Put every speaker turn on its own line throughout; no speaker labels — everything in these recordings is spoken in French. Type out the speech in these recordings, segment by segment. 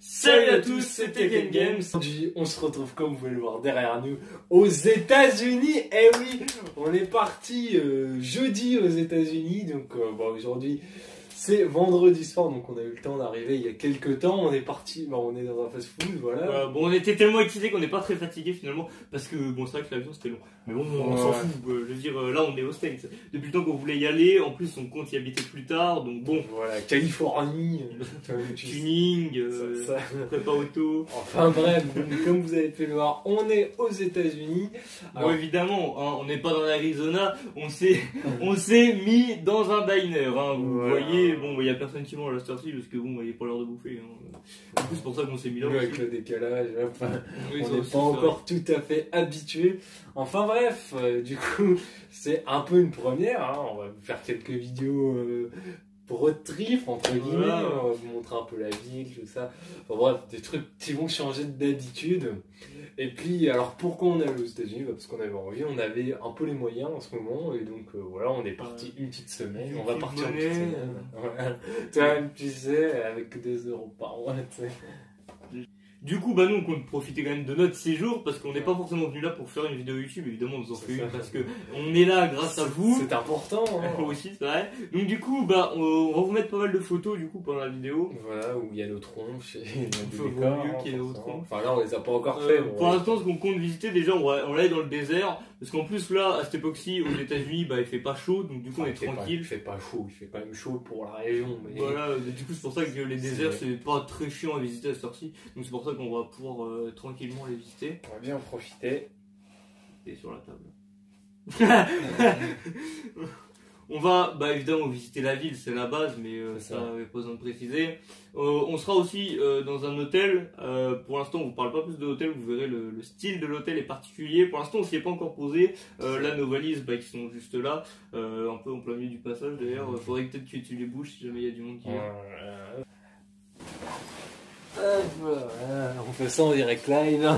Salut à tous, c'est Tekken Games. Aujourd'hui, on se retrouve, comme vous pouvez le voir derrière nous, aux États-Unis. Eh oui, on est parti jeudi aux États-Unis. Donc, aujourd'hui, c'est vendredi soir. Donc, on a eu le temps d'arriver il y a quelques temps. On est parti, on est dans un fast-food, voilà.
On était tellement excités qu'on n'est pas très fatigué finalement. Parce que, c'est vrai que l'avion c'était long. Mais bon, on s'en fout. Je veux dire, là, on est aux States. Depuis le temps qu'on voulait y aller. En plus, on compte y habiter plus tard. Donc, bon.
Voilà, Californie.
Tuning, prépa auto.
Enfin, bref, comme vous avez pu le voir, on est aux États-Unis.
Bon, évidemment, hein, on n'est pas dans l'Arizona. On s'est mis dans un diner. Hein, vous voyez, bon, il n'y a personne qui mange à cette heure-ci parce que, bon, il n'y a pas l'heure de bouffer. Hein. En plus, c'est pour ça qu'on s'est mis là.
Oui, avec le décalage, enfin, on n'est pas encore tout à fait habitué. Enfin bref, du coup, c'est un peu une première. Hein. On va faire quelques vidéos road trip, entre guillemets. On va vous montrer un peu la ville, tout ça. Enfin bref, des trucs qui vont changer d'habitude. Et puis, alors pourquoi on est allé aux États-Unis? Parce qu'on avait envie, on avait un peu les moyens en ce moment. Et donc voilà, on est parti une petite semaine. On va partir une petite semaine. Voilà. Toi-même, tu sais, avec 2 € par mois, tu sais.
Du coup, nous, on compte profiter quand même de notre séjour parce qu'on n'est pas forcément venu là pour faire une vidéo YouTube. Évidemment, on nous en fait une parce que on est là grâce à vous.
C'est important. Hein.
Aussi, c'est vrai. Donc, du coup, on va vous mettre pas mal de photos du coup pendant la vidéo.
Voilà, où il y a nos tronches. Il
faut mieux qu'il y ait nos tronches.
Enfin, là, on les a pas encore fait.
Pour l'instant, ce qu'on compte visiter, déjà, on va aller dans le désert. Parce qu'en plus, là, à cette époque-ci, aux États-Unis, il fait pas chaud. Donc, du coup, on est tranquille.
Il fait pas chaud. Il fait quand même chaud pour la région. Mais...
Voilà, du coup, c'est pour ça que les déserts, c'est pas très chiant à visiter à cette heure-ci. Donc, c'est pour ça qu'on va pouvoir tranquillement les visiter.
On va bien en profiter.
Et sur la table. On va évidemment visiter la ville, c'est la base, mais ça n'avait pas besoin de préciser. On sera aussi dans un hôtel. Pour l'instant, on ne vous parle pas plus de l'hôtel, vous verrez le style de l'hôtel est particulier. Pour l'instant, on s'y est pas encore posé. Là, nos valises qui sont juste là, un peu en plein milieu du passage d'ailleurs. Il faudrait peut-être que tu les bouges si jamais il y a du monde qui vient.
On fait ça en direct live.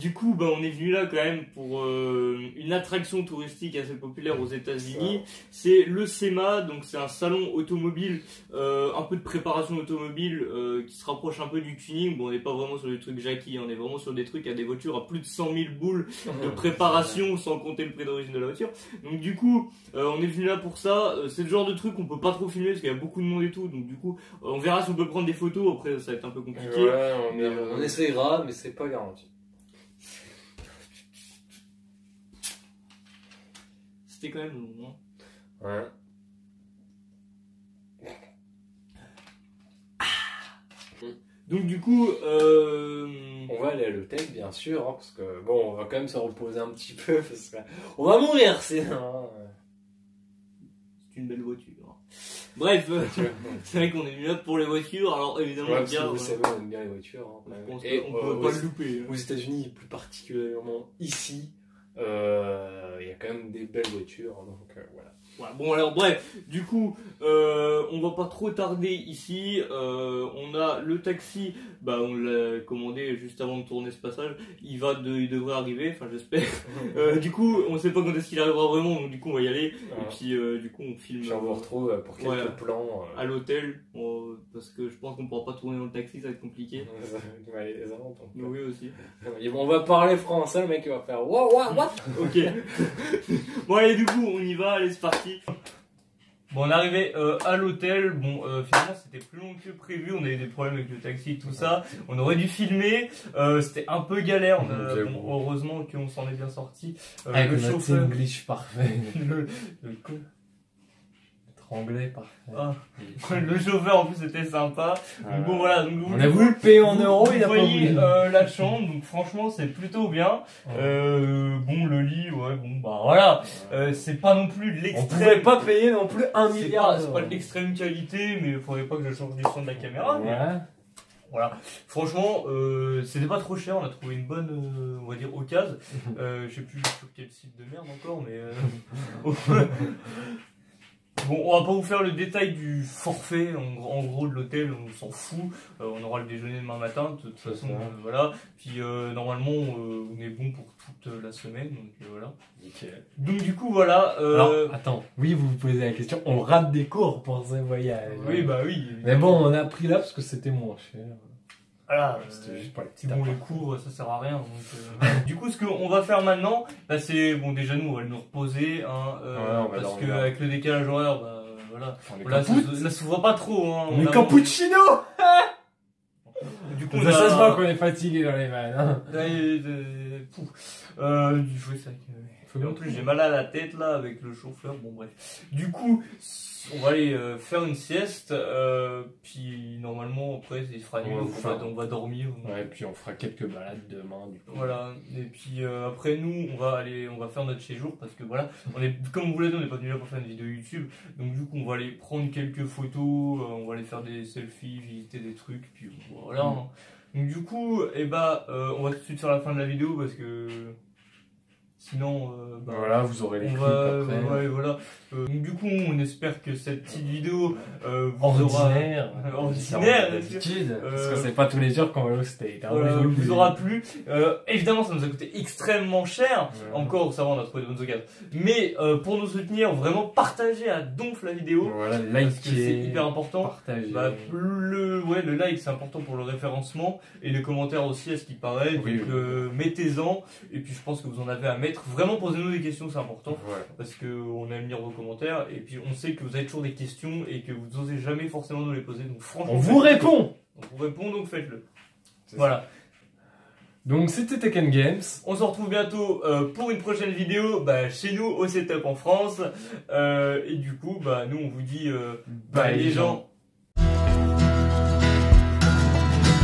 Du coup, on est venu là quand même pour une attraction touristique assez populaire aux États-Unis. C'est le SEMA, donc c'est un salon automobile, un peu de préparation automobile qui se rapproche un peu du tuning. Bon, on n'est pas vraiment sur des trucs Jackie, on est vraiment sur des trucs à des voitures à plus de 100 000 boules de préparation sans compter le prix d'origine de la voiture. Donc du coup, on est venu là pour ça. C'est le genre de truc qu'on peut pas trop filmer parce qu'il y a beaucoup de monde et tout. Donc du coup, on verra si on peut prendre des photos. Après, ça va être un peu compliqué.
Ouais, on essaiera, mais c'est pas garanti.
C'était quand même long.
Hein. Ouais.
Donc du coup,
on va aller à l'hôtel bien sûr, hein, parce que on va quand même se reposer un petit peu parce que on va mourir sinon.
C'est une belle voiture. Bref, c'est vrai qu'on est venu là pour les voitures. Alors évidemment,
vous savez, on aime bien les voitures. Hein,
je pense qu'on peut pas le louper.
Aux États-Unis, plus particulièrement ici. Il y a quand même des belles voitures, donc voilà.
Ouais, bon alors bref, du coup, on va pas trop tarder ici. On a le taxi, on l'a commandé juste avant de tourner ce passage. Il devrait arriver, enfin j'espère. Du coup, on sait pas quand est-ce qu'il arrivera vraiment, donc du coup on va y aller. Et puis du coup on filme.
Puis on vous retrouve pour quelques plans.
À l'hôtel, parce que je pense qu'on pourra pas tourner dans le taxi, ça va être compliqué.
Ouais, les inventes.
Oui aussi.
On va parler français, le mec il va faire wow, what?
Ok. Bon allez, du coup on y va, allez c'est parti. Bon, on est arrivé à l'hôtel. Finalement c'était plus long que prévu. On a eu des problèmes avec le taxi et tout ça. On aurait dû filmer. C'était un peu galère. Heureusement qu'on s'en est bien sorti.
Avec le chauffeur. English parfait. Anglais parfait.
Le chauffeur en plus était sympa. Donc bon voilà. Donc,
on a voulu le payer en euros, il a pas
voulu. La chambre, donc franchement c'est plutôt bien. Le lit, voilà. C'est pas non plus de l'extrême.
On pouvait pas payer non plus 1 milliard.
C'est pas de l'extrême qualité, mais il faudrait pas que je change du son de la caméra.
Ouais.
Mais... Voilà, franchement, c'était pas trop cher, on a trouvé une bonne, on va dire, occasion. Je sais plus sur quel site de merde encore, mais... Bon, on va pas vous faire le détail du forfait, en gros de l'hôtel, on s'en fout. On aura le déjeuner demain matin, de toute façon, voilà. Puis normalement, on est bon pour toute la semaine, donc voilà.
Nickel.
Donc du coup, voilà.
Alors, attends, oui, vous vous posez la question, on rate des cours pour ce voyage.
Oui, bah oui.
Mais bon, on a pris là parce que c'était moins cher.
Voilà,
c'était juste pour les petits
bon, les cours, ça sert à rien. Donc, du coup, ce qu'on va faire maintenant, bah, c'est bon, déjà nous, on va nous reposer, hein, parce qu'avec le décalage horaire, bah, voilà. Là, ça s'ouvre pas trop. Hein,
on est cappuccino.
Du coup,
ça se voit qu'on est fatigué dans les vannes. Hein.
En plus, j'ai mal à la tête là avec le chauffeur. Bon, bref. Du coup, on va aller faire une sieste. Puis normalement, après, il fera nuit. On va dormir.
Ouais, et puis on fera quelques balades demain. Du coup.
Voilà. Et puis après, nous, on va faire notre séjour parce que voilà, comme vous l'avez dit, on n'est pas venu là pour faire une vidéo YouTube. Donc, du coup, on va aller prendre quelques photos. On va aller faire des selfies, visiter des trucs. Puis voilà. Hein. Donc, du coup, on va tout de suite faire la fin de la vidéo parce que. Sinon,
voilà, vous aurez les clips après.
Ouais, voilà. Donc, du coup, on espère que cette petite vidéo
ordinaire
d'habitude,
parce que c'est pas tous les jours qu'on va au State. Hein,
vous aura plu. Évidemment, ça nous a coûté extrêmement cher. Encore, ça va, on a trouvé de bonnes occasions. Mais pour nous soutenir, vraiment partagez à donf la vidéo.
Voilà,
parce que c'est hyper important.
Partagez.
Le like, c'est important pour le référencement et les commentaires aussi, à ce qui paraît. Donc mettez-en. Et puis, je pense que vous en avez à mettre. Vraiment, posez-nous des questions, c'est important. Parce qu'on aime lire vos commentaires. Et puis, on sait que vous avez toujours des questions et que vous n'osez jamais forcément nous les poser. Donc, franchement,
on vous répond.
Donc faites-le. Voilà.
Donc, c'était Tekken Games.
On se retrouve bientôt pour une prochaine vidéo chez nous au Setup en France. Et du coup, nous, on vous dit bye les gens.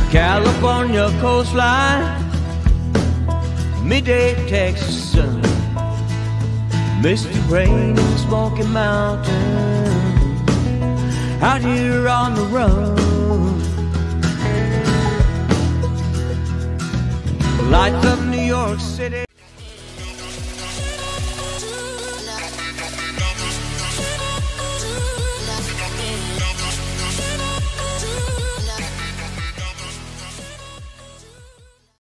California coastline, midday Texas sun, misty rain in the Smoky Mountains, out here on the run. Lights of New York City.